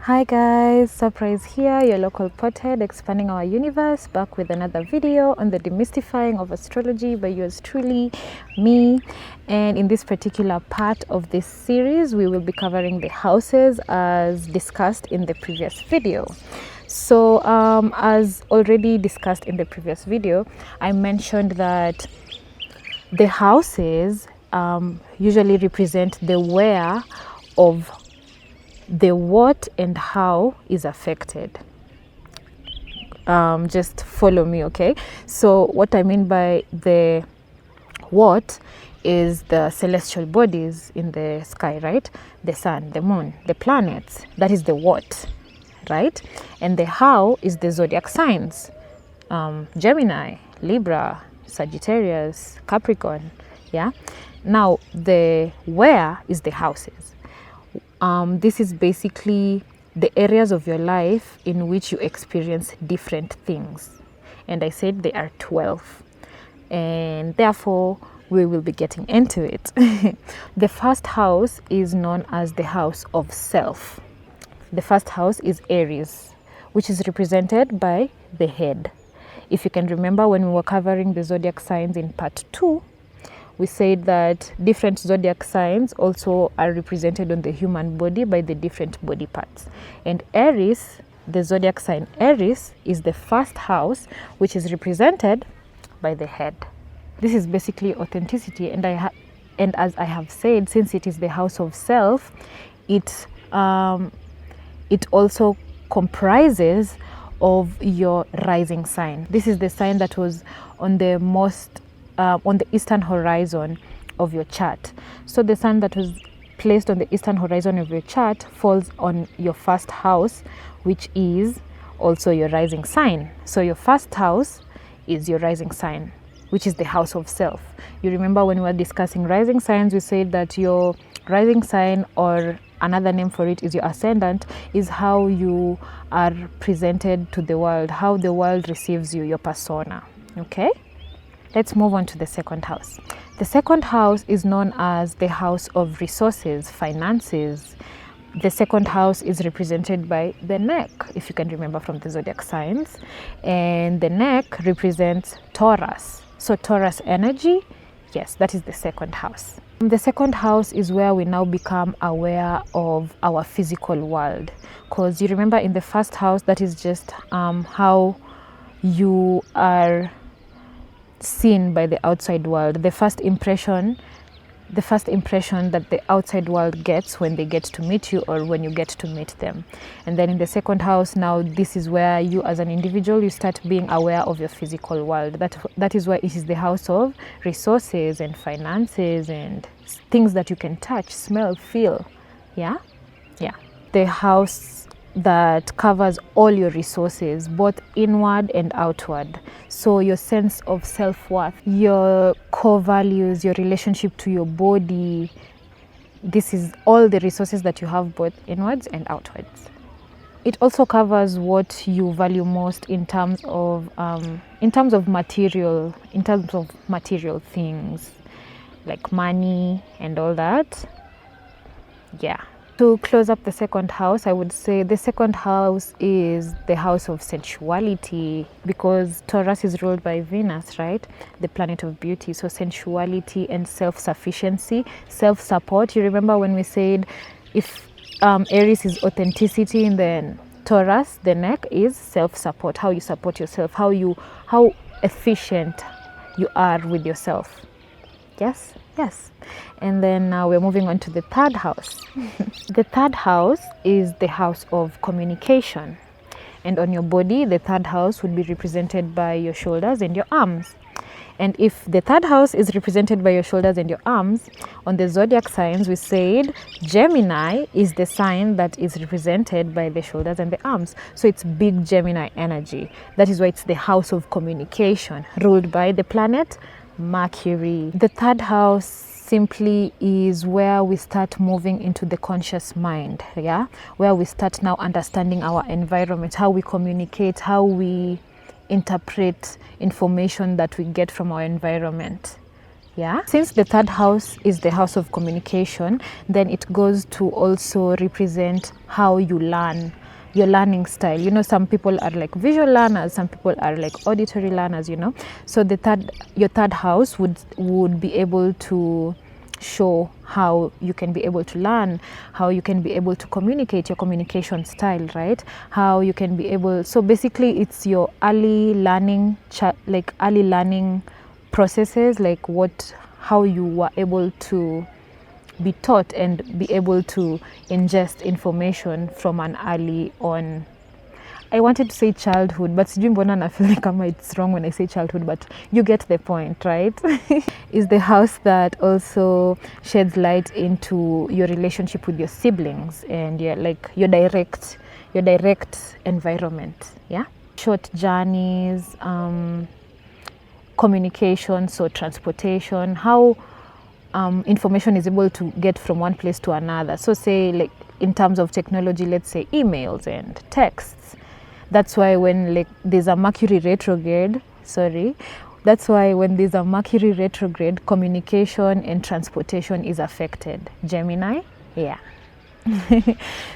Hi guys, Surprise here, your local pothead expanding our universe, back with another video on the demystifying of astrology by yours truly, me. And in this particular part of this series, we will be covering the houses as discussed in the previous video. So as already discussed in the previous video, I mentioned that the houses usually represent the where of the what and how is affected. Just follow me, okay? So what I mean by the what is the celestial bodies in the sky, right? The sun, the moon, the planets. That is the what, right? And the how is the zodiac signs. Gemini, Libra, Sagittarius, Capricorn, yeah? Now the where is the houses. This is basically the areas of your life in which you experience different things. And I said there are 12. And therefore, we will be getting into it. The first house is known as the house of self. The first house is Aries, which is represented by the head. If you can remember when we were covering the zodiac signs in part 2, we said that different zodiac signs also are represented on the human body by the different body parts. And Aries, the zodiac sign Aries, is the first house, which is represented by the head. This is basically authenticity. And as I have said, since it is the house of self, it also comprises of your rising sign. This is the sign that was on the eastern horizon of your chart. So the sun that was placed on the eastern horizon of your chart falls on your first house, which is also your rising sign. So your first house is your rising sign, which is the house of self. You remember when we were discussing rising signs, we said that your rising sign, or another name for it is your ascendant, is how you are presented to the world, how the world receives you, your persona. Okay? Let's move on to the second house. The second house is known as the house of resources, finances. The second house is represented by the neck, if you can remember from the zodiac signs. And the neck represents Taurus. So Taurus energy, yes, that is the second house. The second house is where we now become aware of our physical world. Because you remember in the first house, that is just how you are seen by the outside world, the first impression that the outside world gets when they get to meet you or when you get to meet them. And then in the second house, now this is where you as an individual, you start being aware of your physical world. That is why it is the house of resources and finances and things that you can touch, smell, feel. Yeah. The house that covers all your resources, both inward and outward. So your sense of self-worth, your core values, your relationship to your body, this is all the resources that you have, both inwards and outwards. It also covers what you value most in terms of material things like money and all that. Yeah. To close up the second house, I would say the second house is the house of sensuality, because Taurus is ruled by Venus, right? The planet of beauty. So sensuality and self-sufficiency, self-support. You remember when we said if Aries is authenticity, and then Taurus, the neck, is self-support, how you support yourself, how efficient you are with yourself. Yes. And then now we're moving on to the third house. The third house is the house of communication. And on your body, the third house would be represented by your shoulders and your arms. And if the third house is represented by your shoulders and your arms, on the zodiac signs, we said Gemini is the sign that is represented by the shoulders and the arms. So it's big Gemini energy. That is why it's the house of communication, ruled by the planet Mercury. The third house simply is where we start moving into the conscious mind, yeah, where we start now understanding our environment, how we communicate, how we interpret information that we get from our environment. Yeah, since the third house is the house of communication, then it goes to also represent how you learn, your learning style. You know, some people are like visual learners, some people are like auditory learners, you know. So your third house would be able to show how you can be able to learn, how you can be able to communicate, your communication style, right? How you can be able, so basically it's your early learning like early learning processes, like how you were able to be taught and be able to ingest information from an early on. I wanted to say childhood, but sijui mbona na feel like it's wrong when I say childhood, but you get the point, right? Is the house that also sheds light into your relationship with your siblings and your direct environment. Yeah, short journeys, communication, so transportation, how information is able to get from one place to another. So say like in terms of technology, let's say emails and texts. That's why when like there's a Mercury retrograde, communication and transportation is affected. Gemini, yeah.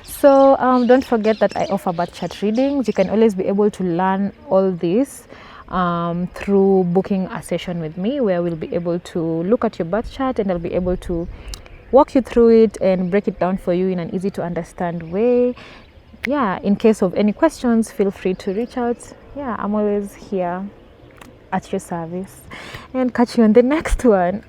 So don't forget that I offer birth chart readings. You can always be able to learn all this through booking a session with me, where we'll be able to look at your birth chart and I'll be able to walk you through it and break it down for you in an easy to understand way. Yeah, in case of any questions, feel free to reach out. Yeah, I'm always here at your service, and catch you on the next one.